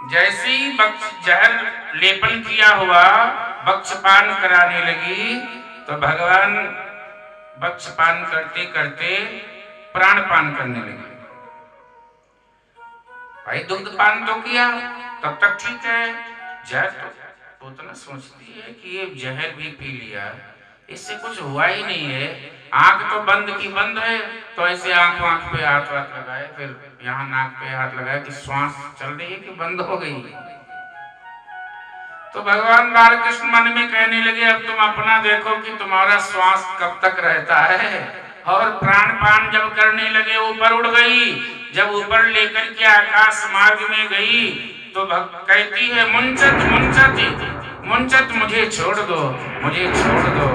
जैसे ही जहर लेपन किया हुआ बक्षपान कराने लगी तो भगवान बक्षपान करते करते प्राणपान करने लगे। भाई दुग्धपान तो किया तब तक ठीक है, जहर तो उतना सोचती है कि ये जहर भी पी लिया, इससे कुछ हुआ ही नहीं है। आंख तो बंद की बंद है, तो ऐसे आंख पे हाथ लगाए, फिर यहाँ नाक पे हाथ लगाए कि श्वास चल रही है कि बंद हो गई। तो भगवान बालकृष्ण मन में कहने लगे, अब तुम अपना देखो कि तुम्हारा श्वास कब तक रहता है। और प्राणपान जब करने लगे ऊपर उड़ गई। जब ऊपर लेकर के आकाश मार्ग में गई तो कहती है, मुंचत मुंचत मुंचत, मुझे छोड़ दो, मुझे छोड़ दो।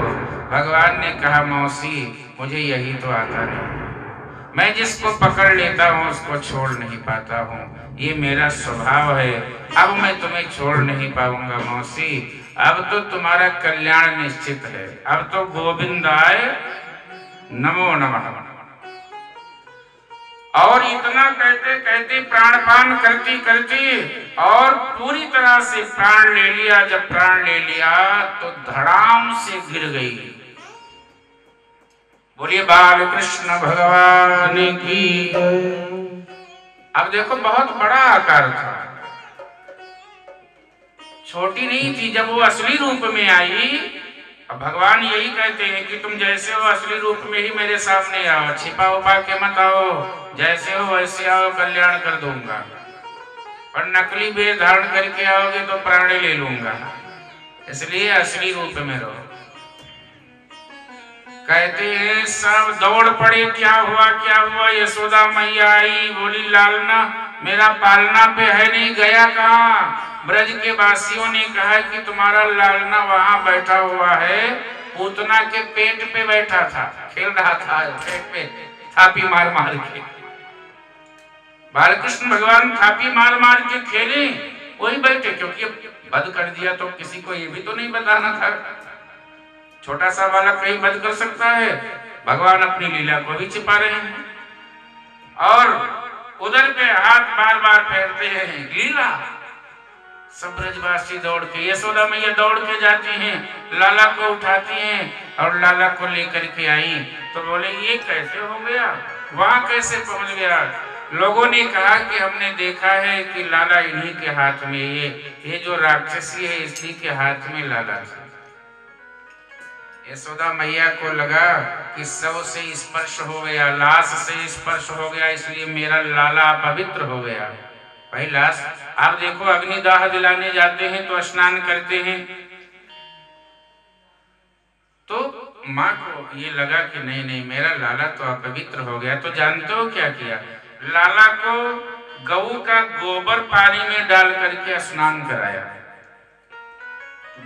भगवान ने कहा, मौसी मुझे यही तो आता नहीं, मैं जिसको पकड़ लेता हूँ उसको छोड़ नहीं पाता हूँ, ये मेरा स्वभाव है। अब मैं तुम्हें छोड़ नहीं पाऊंगा मौसी, अब तो तुम्हारा कल्याण निश्चित है, अब तो गोविंदाय नमो नमः। और इतना कहते कहते प्राणपान करती करती और पूरी तरह से प्राण ले लिया। जब प्राण ले लिया तो धड़ाम से गिर गई। बोलिए बालकृष्ण भगवान की। अब देखो बहुत बड़ा आकार था, छोटी नहीं थी। जब वो असली रूप में आई, अब भगवान यही कहते हैं कि तुम जैसे हो असली रूप में ही मेरे सामने आओ, छिपा उपा के मत आओ, जैसे हो वैसे आओ, कल्याण कर दूंगा। और नकली वेश धारण करके आओगे तो प्राण ले लूंगा, इसलिए असली रूप में रहो। कहते हैं सब दौड़ पड़े, क्या हुआ क्या हुआ। यशोदा मैया आई, बोली लालना मेरा पालना पे है नहीं, गया कहाँ। ब्रज के वासियों ने कहा कि तुम्हारा लालना वहां बैठा हुआ है, पूतना के पेट पे बैठा था, खेल रहा था पेट पे थापी मार मार के। बालकृष्ण भगवान थापी मार मार के खेले, वही बैठे, क्योंकि बंद कर दिया तो किसी को ये भी तो नहीं बताना था। छोटा सा बालक कहीं बंद कर सकता है, भगवान अपनी लीला को भी छिपा रहे हैं। और उधर पे हाथ बार बार फेरते हैं, लीला। सब ब्रजवासी दौड़ के, यशोदा मैया दौड़ के जाती हैं, लाला को उठाती हैं और लाला को लेकर के आई। तो बोले ये कैसे हो गया, वहां कैसे पहुंच गया। लोगों ने कहा कि हमने देखा है कि लाला इन्हीं के हाथ में, ये जो राक्षसी है इसी के हाथ में लाला था। यशोदा मैया को लगा कि सब से स्पर्श हो गया, लाश से स्पर्श हो गया, इसलिए मेरा लाला पवित्र हो गया। भाई लाश, आप देखो अग्निदाह दिलाने जाते हैं तो स्नान करते हैं, तो माँ को ये लगा कि नहीं नहीं मेरा लाला तो अपवित्र हो गया। तो जानते हो क्या किया, लाला को गऊ का गोबर पानी में डाल करके स्नान कराया,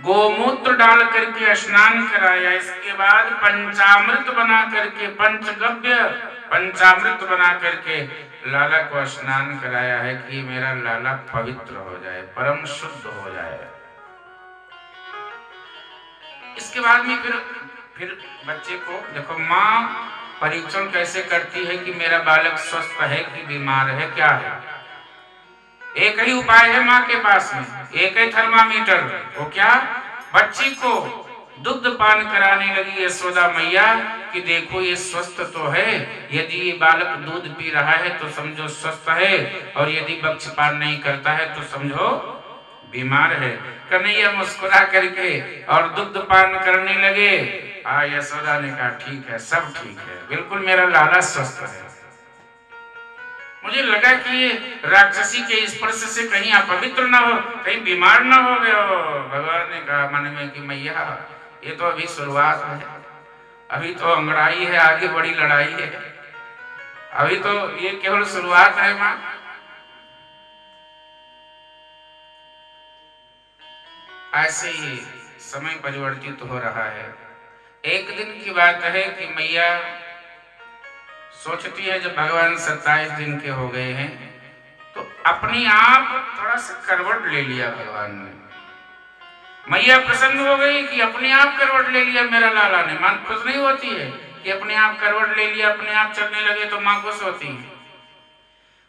गोमूत्र डाल करके स्नान कराया। इसके बाद पंचामृत बना करके, पंचगव्य पंचामृत बना करके लाला को स्नान कराया है कि मेरा लाला पवित्र हो जाए, परम शुद्ध हो जाए। इसके बाद में फिर बच्चे को देखो, माँ परीक्षण कैसे करती है कि मेरा बालक स्वस्थ है कि बीमार है, क्या है। एक ही उपाय है माँ के पास में, एक ही थर्मामीटर। वो क्या, बच्ची को दुग्ध पान कराने लगी यशोदा मैया कि देखो ये स्वस्थ तो है, यदि ये बालक दूध पी रहा है तो समझो स्वस्थ है, और यदि बक्षपान नहीं करता है तो समझो बीमार है। कन्हैया मुस्कुरा करके और दुग्ध पान करने लगे। यशोदा ने कहा ठीक है, सब ठीक है, बिल्कुल मेरा लाला स्वस्थ है। मुझे लगा कि ये राक्षसी के स्पर्श से कहीं अपवित्र ना हो, कहीं बीमार ना हो गया हो। भगवान ने कहा मन में कि मैया ये तो अभी शुरुआत है, अभी तो अंगड़ाई है, आगे बड़ी लड़ाई है, अभी तो ये केवल शुरुआत है माँ। ऐसे ही समय परिवर्तित हो रहा है। एक दिन की बात है कि मैया सोचती है जब भगवान 27 दिन के हो गए हैं तो अपने आप थोड़ा सा करवट ले लिया भगवान ने। मैया प्रसन्न हो गई कि अपने आप करवट ले लिया मेरा लाला ने। मां खुश नहीं होती है कि अपने आप करवट ले लिया, अपने आप चलने लगे तो मां खुश होती है।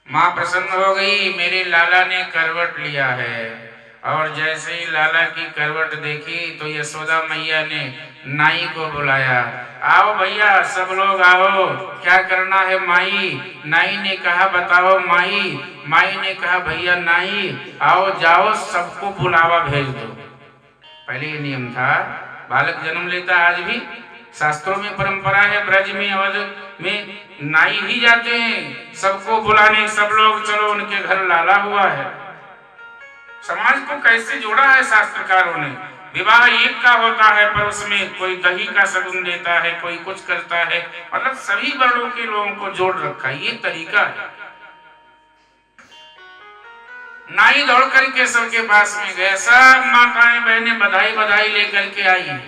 माँ प्रसन्न हो गई, मेरे लाला ने करवट लिया है। और जैसे ही लाला की करवट देखी तो यशोदा मैया ने नाई को बुलाया, आओ भैया सब लोग आओ, क्या करना है माई। नाई ने कहा बताओ माई। माई ने कहा भैया नाई आओ जाओ सबको बुलावा भेज दो। पहले ये नियम था, बालक जन्म लेता आज भी शास्त्रों में परंपरा है, ब्रज में अवध में नाई ही जाते हैं सबको बुलाने, सब लोग चलो उनके घर लाला हुआ है। समाज को कैसे जोड़ा है शास्त्रकारों ने। विवाह एक का होता है पर उसमें कोई दही का शगुन देता है, कोई कुछ करता है, मतलब सभी वर्णों के लोगों को जोड़ रखा है, ये तरीका है। नाई दौड़ करके सबके पास में गए, सब माताएं बहनें बधाई बधाई लेकर के आई।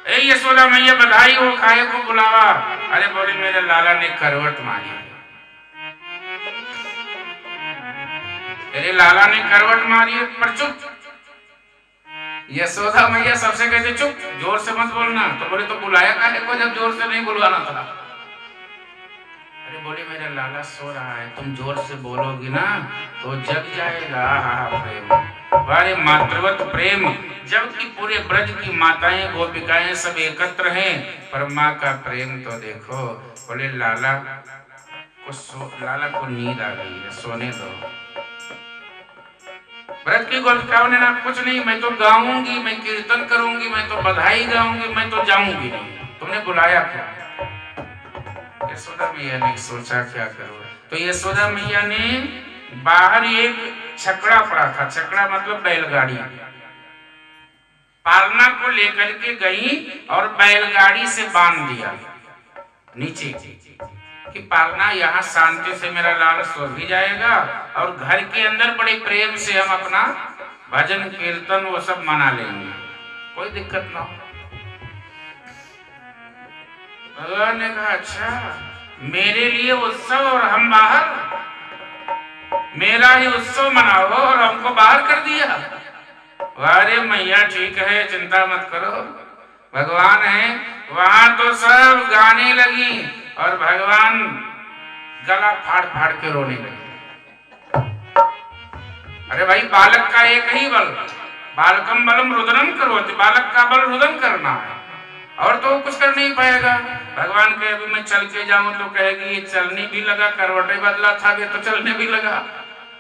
ए यशोदा मैया बधाई हो, काहे को बुलावा। अरे बोले मेरे लाला ने करवट मारी, तेरे लाला ने करवट मारी है। पर चुप। यशोदा मैया सबसे कहते चुप, जोर से मत बोलना। तो बोले तो बुलाया काहे को जब जोर से नहीं बुलवाना था। अरे बोले मेरा लाला सो रहा है, तुम जोर से बोलोगी ना तो जग जाएगा। प्रेम, वारे मातृवत प्रेम, जबकि पूरे ब्रज की माताएं गोपिकाएं सब एकत्र हैं, पर माँ का प्रेम तो देखो। बोले लाला को नींद आ गई है, सोने दो। ब्रज की गोपिकाओं ने ना कुछ नहीं, मैं तो गाऊंगी, मैं कीर्तन करूंगी, मैं तो बधाई गाऊंगी, मैं तो जाऊंगी नहीं, तुमने बुलाया क्या। यशोदा मैया ने सोचा क्या करो। तो यशोदा मैया ने बाहर एक छकड़ा पड़ा था, छकड़ा मतलब बैलगाड़ी, पालना को लेकर के गई और बैलगाड़ी से बांध दिया नीचे कि पालना यहाँ शांति से मेरा लाल सो भी जाएगा और घर के अंदर बड़े प्रेम से हम अपना भजन कीर्तन वो सब मना लेंगे, कोई दिक्कत ना हो। भगवान ने कहा अच्छा मेरे लिए उत्सव और हम बाहर, मेरा ही उत्सव मनाओ और हमको बाहर कर दिया। अरे मैया ठीक है चिंता मत करो, भगवान है। वहां तो सब गाने लगी और भगवान गला फाड़ फाड़ के रोने लगे। अरे भाई बालक का एक ही बल, बालकम बलम रुदनम करोति, बालक का बल रुदन करना है और तो कुछ कर नहीं पाएगा। भगवान के अभी मैं चल के जाऊं तो कहेगी ये चलने भी लगा, करवटे बदला था तो चलने भी लगा,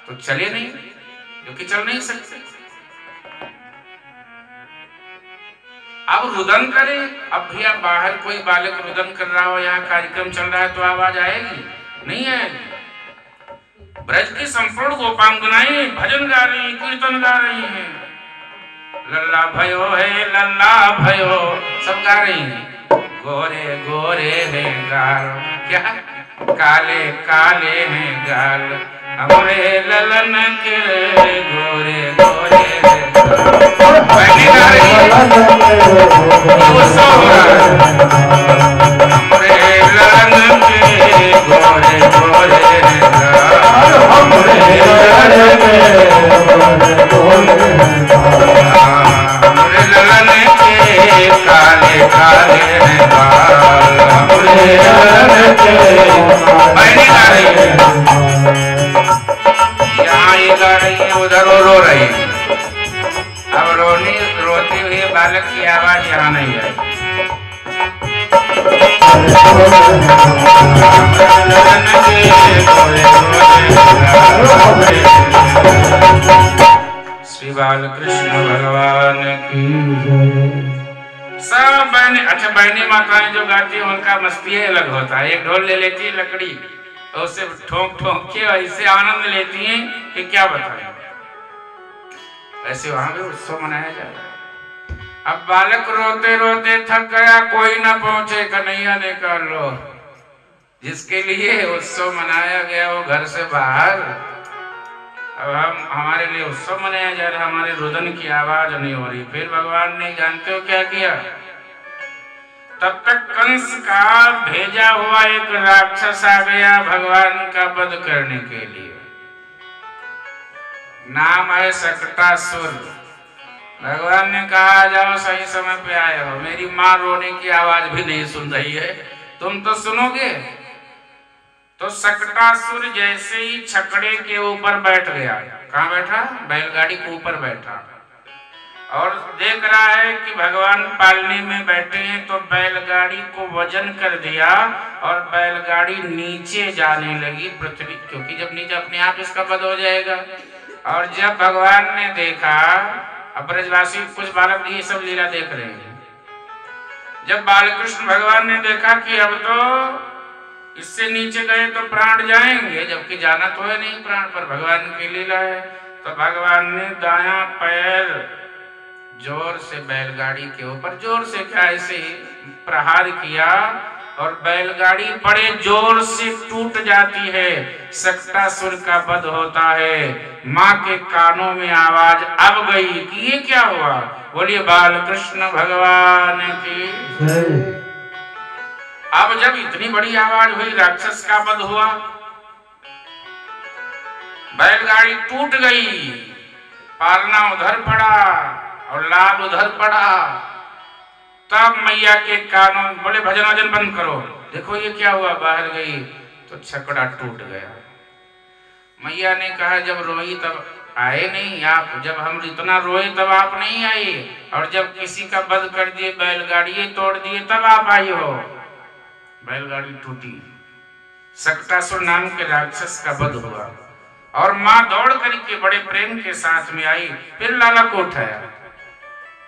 तो चले नहीं क्योंकि चल नहीं सकते। अब रुदन करे, अब भैया बाहर कोई बालक रुदन कर रहा हो, यहाँ कार्यक्रम चल रहा है तो आवाज आएगी नहीं आएगी। ब्रज की संपूर्ण गोपांगनाएं भजन गा रही, कीर्तन गा रही हैं, लल्ला भयो है लल्ला भयो सब गा रही हैं। गोरे गोरे हैं गाल, क्या काले काले हैं गाल, हमरे ललन के गोरे गोरे हैं गाल। बहने गा रही हमरे ललन के गोरे गोरे हैं गाल, हमरे ललन के काले काले हैं बाल, हमरे ललन के। बहने गा रही है, यहाँ ये गा रही है उधर वो रो रही है। अब रोते हुए बालक की आवाज यहाँ नहीं है। श्री बालकृष्ण भगवान की सब बहने, अच्छा बहने माताएं जो गाती है उनका मस्ती अलग होता है। एक ढोल ले लेती है लकड़ी और उससे ठोंक ठोंक के ऐसे आनंद लेती हैं कि क्या बताएं। ऐसे वहां भी उत्सव मनाया जा रहा है। अब बालक रोते रोते थक गया, कोई ना पहुंचे, कन्हैया ने कहा लो जिसके लिए उत्सव मनाया गया वो घर से बाहर, अब हमारे लिए उत्सव मनाया जा रहा है, हमारे रुदन की आवाज नहीं हो रही। फिर भगवान ने जानते हो क्या किया, तब तक कंस का भेजा हुआ एक राक्षस आ गया भगवान का वध करने के लिए, नाम है सकटासुर। भगवान ने कहा जाओ सही समय पे आए हो, मेरी माँ रोने की आवाज भी नहीं सुन रही है, तुम तो सुनोगे। तो सकटासुर जैसे ही छकड़े के ऊपर बैठ गया, कहाँ बैठा? बैलगाड़ी के ऊपर बैठा, और देख रहा है कि भगवान पालने में बैठे हैं, तो बैलगाड़ी को वजन कर दिया और बैलगाड़ी नीचे जाने लगी पृथ्वी, क्योंकि जब नीचे अपने आप इसका वध हो जाएगा। और जब भगवान ने देखा, अब ब्रजवासी कुछ बालक ये सब लीला देख रहे हैं, जब बालकृष्ण भगवान ने देखा कि अब तो इससे नीचे गए तो प्राण जाएंगे, जबकि जाना तो है नहीं प्राण, पर भगवान की लीला है, तो भगवान ने दायां पैर जोर से बैलगाड़ी के ऊपर, जोर से क्या, ऐसे प्रहार किया और बैलगाड़ी बड़े जोर से टूट जाती है, सकटासुर का वध होता है। माँ के कानों में आवाज अब गई कि ये क्या हुआ? बोलिए बालकृष्ण भगवान की। अब जब इतनी बड़ी आवाज हुई, राक्षस का वध हुआ, बैलगाड़ी टूट गई, पालना उधर पड़ा और लाभ उधर पड़ा, तब मैया के कानों बोले भजन वजन बंद करो, देखो ये क्या हुआ, बाहर गई तो छकड़ा टूट गया। मैया ने कहा जब रोई तब आए नहीं आप, जब हम इतना रोए तब आप नहीं आए, और जब किसी का वध कर दिए, बैलगाड़ी तोड़ दिए, तब आप आई हो। बैलगाड़ी टूटी, सकटासुर नाम के राक्षस का वध हुआ, और माँ दौड़ करके बड़े प्रेम के साथ में आई, फिर लाला को उठाया।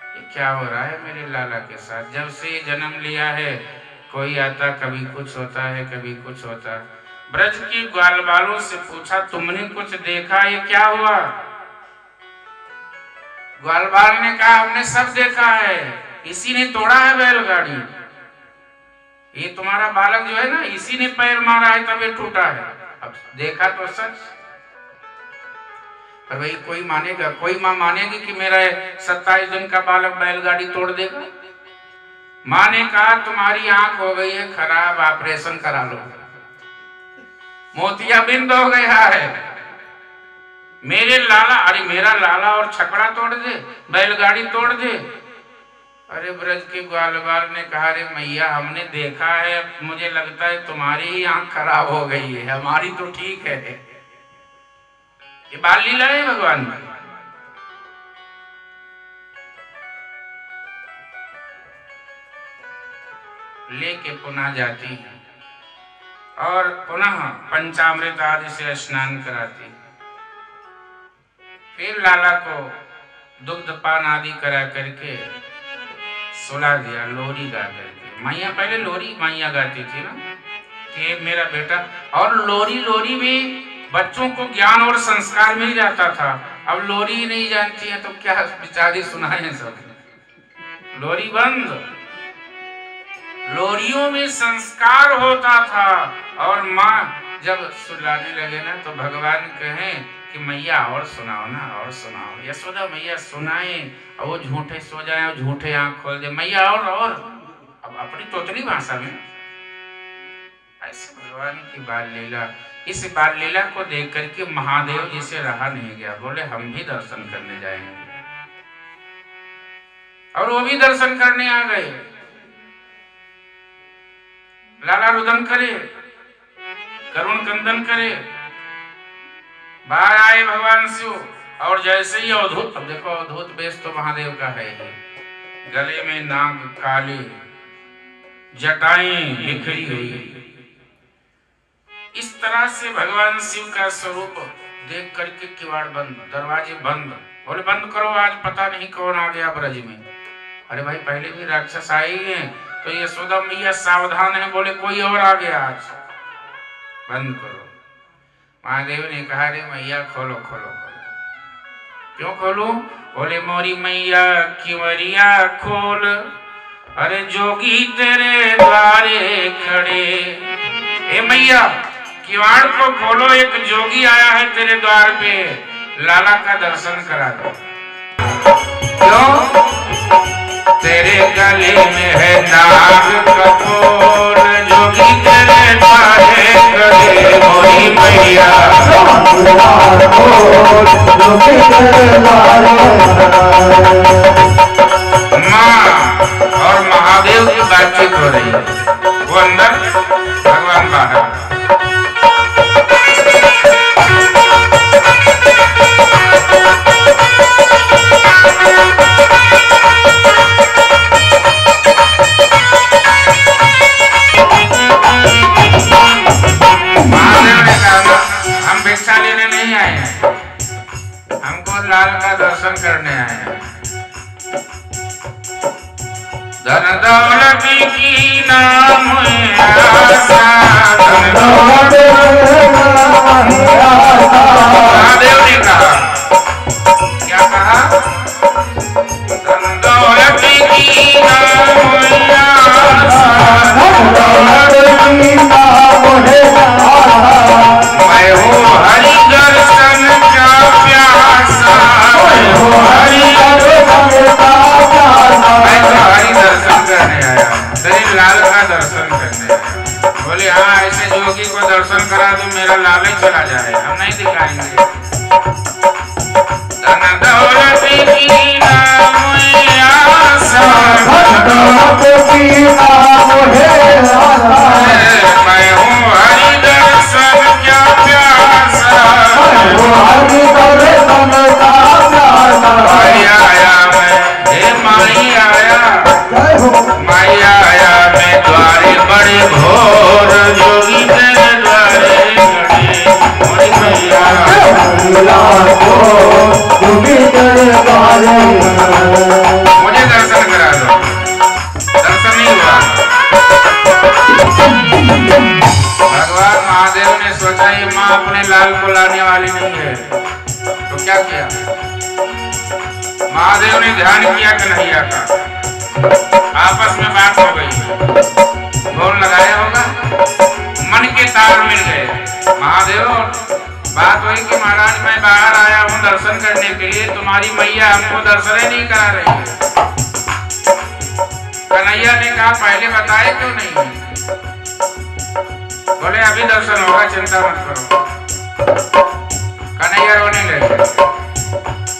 ये क्या हो रहा है मेरे लाला के साथ? जब से जन्म लिया है कोई आता, कभी कुछ होता है, कभी कुछ होता। ब्रज की ग्वाल बालों से पूछा तुमने कुछ देखा, ये क्या हुआ? ग्वाल बाल ने कहा हमने सब देखा है, इसी ने तोड़ा है बैलगाड़ी, ये तुम्हारा बालक जो है ना, इसी ने पैर मारा है तब ये टूटा है। अब देखा तो सच, पर भाई कोई मानेगा, कोई माँ मानेगी कि मेरा 27 दिन का बालक बैलगाड़ी तोड़ देगा? माँ ने कहा तुम्हारी आंख हो गई है खराब, ऑपरेशन करा लो, मोतियाबिंद हो गया है। मेरे लाला, अरे मेरा लाला और छकड़ा तोड़ दे, बैलगाड़ी तोड़ दे। अरे ब्रज के ग्वाल बाल ने कहा अरे मैया हमने देखा है, मुझे लगता है तुम्हारी ही आंख खराब हो गई है, हमारी तो ठीक है। ये बाल लीला है भगवान की। लेके पुनः जाती है और पुनः पंचामृत आदि से स्नान कराती, फिर लाला को दुग्धपान आदि करा करके सुला दिया, लोरी गा करके। मैया पहले लोरी मैया गाती थी ना कि मेरा बेटा, और लोरी में बच्चों को ज्ञान और संस्कार मिल जाता था। अब लोरी नहीं जानती है तो क्या बेचारी सुनाए सब, लोरी बंद। लोरियों में संस्कार होता था, और माँ जब सुलाने लगे ना तो भगवान कहें कि मैया और सुनाओ ना, और सुनाओ। यशोदा मैया सुनाए और वो झूठे सो जाए और झूठे आंख खोल दे, मैया और अब अपनी तोतली भाषा में। ऐसे भगवान की बाल लीला, इस बाल लीला को देख करके महादेव जी से रहा नहीं गया, बोले हम भी दर्शन करने जाएंगे, और वो भी दर्शन करने आ गए। लाला रुदन करे, करुण कंदन करे, बाहर आए भगवान शिव, और जैसे ही अवधूत, अब देखो अवधूत बेश तो महादेव का है ही, गले में नाग काली, जटाएं बिखरी हुई, इस तरह से भगवान शिव का स्वरूप देख करके किवाड़ बंद, दरवाजे बंद। बोले बंद करो, आज पता नहीं कौन आ गया ब्रज में। अरे भाई पहले भी राक्षस आए ही हैं, तो यशोदा मैया सावधान है, बोले कोई और आ गया आज, बंद करो। महादेव ने कहा रे मैया खोलो खोलो खोलो। क्यों खोलो? बोले मोरी मैया किवरिया खोल, अरे जोगी तेरे द्वारे खड़े। ए मैया किवाड़ को खोलो, एक जोगी आया है तेरे द्वार पे, लाला का दर्शन करा दो। क्यों? तेरे गले में है नाग कपोल, जोगी तेरे द्वारे खड़े, मोरी मैया माँ और महादेव की बातचीत हो रही है, वो अंदर भगवान बाहर। आए हैं, हमको लाल का दर्शन करने आए हैं। धन दौलत की नाम आशा, धन दौलत महादेव ने कहा, क्या कहा? धन दौलत की नाम आशा, धन दौलत की नाम मैं हूँ हरि दर्शन का प्यासा, मैं हूँ हरि दर्शन का प्यासा। मैं तो हरि दर्शन करने आया, तेरे लाल का दर्शन करने आया। बोले हाँ, ऐसे जोगी को दर्शन करा तो मेरा लाल ही चला जाए, हम नहीं दिखाएंगे। धन दौलत की नाम आशा, धन दौलत की नाम मैं हूँ हरि दर्शन का प्यासा, माई आया मैं, हे माई आया, माई आया मैं द्वारे बड़े घोर, जोगी तेरे द्वारे खड़े, मैया मुझे दर्शन करा दो। दर्शन नहीं हुआ। भगवान महादेव ने सोचा ये माँ अपने लाल को लाने वाली नहीं है, तो क्या किया? महादेव ने ध्यान किया कन्हैया का, आपस में बात हो गई, फोन लगाया होगा, मन के तार मिल गए। महादेव बात हुई कि महाराज मैं बाहर आया हूँ दर्शन करने के लिए, तुम्हारी मैया हमको दर्शन ही नहीं करा रही है। कन्हैया ने कहा पहले बताए क्यों नहीं? बोले अभी दर्शन होगा, चिंता मत करो। कन्हैया रोने लगे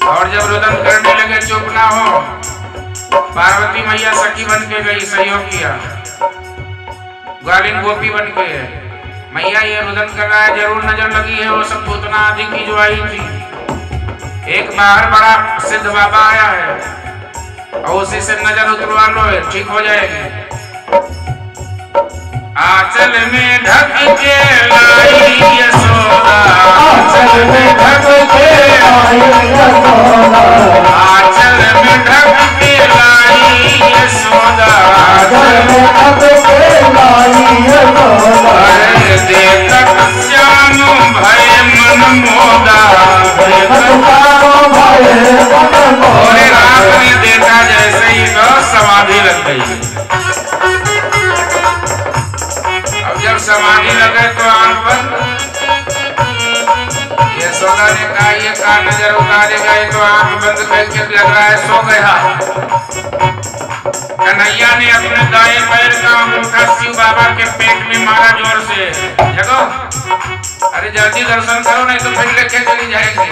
और जब रुदन करने लगे चुप ना हो, पार्वती मैया सखी बन के गई, सहयोग किया, ग्वालिन गोपी बन के। मैया ये रुदन कर रहा है, जरूर नजर लगी है वो सब भूतना आदि की जो आई थी। एक बाहर बड़ा सिद्ध बाबा आया है और उसी से नजर उतरवा लो, ठीक हो जाएगी। आंचल में ढक के लाई यशोदा, आंचल में ढक के लाई यशोदा, आंचल में ढक के लाई यशोदा, आंचल में ढक के लाई यशोदा। देखत श्याम भय मन मोदा, देखत श्याम भय मन मोदा। रात ने देखा जैसे ही तो समाधि लग गई। जब समाधि लगे तो आंख बंद। यशोदा ने कहा ये का नजर उतारे गए तो आंख बंद करके लग रहा है सो गया। कन्हैया ने अपने दाएं पैर का अंगूठा शिव बाबा के पेट में मारा जोर से, जगो अरे जल्दी दर्शन करो नहीं तो फिर लेके चली जाएंगे।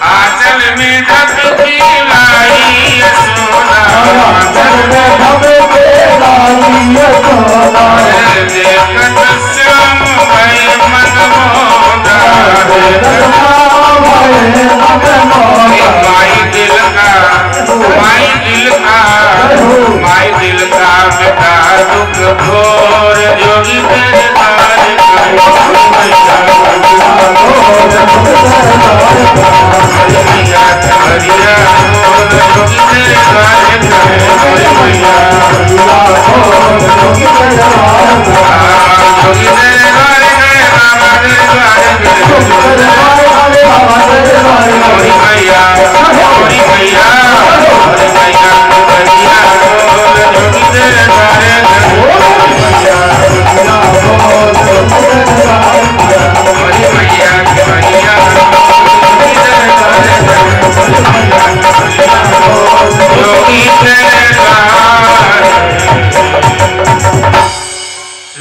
आंचल में ढक के लाई यशोदा, आंचल में ढक के लाई यशोदा। देखत श्याम भय मन मोदा, देखत श्याम भय मन मोदा। माई दिल का, माई दिल का, माई दिल का मिटा दुख घोर, जोगी तेरे द्वारे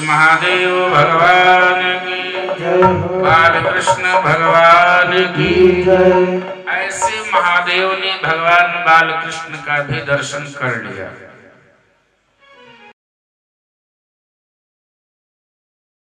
महादेव भगवान की जय, बालकृष्ण भगवान की जय। ऐसे महादेव ने भगवान बालकृष्ण का भी दर्शन कर लिया।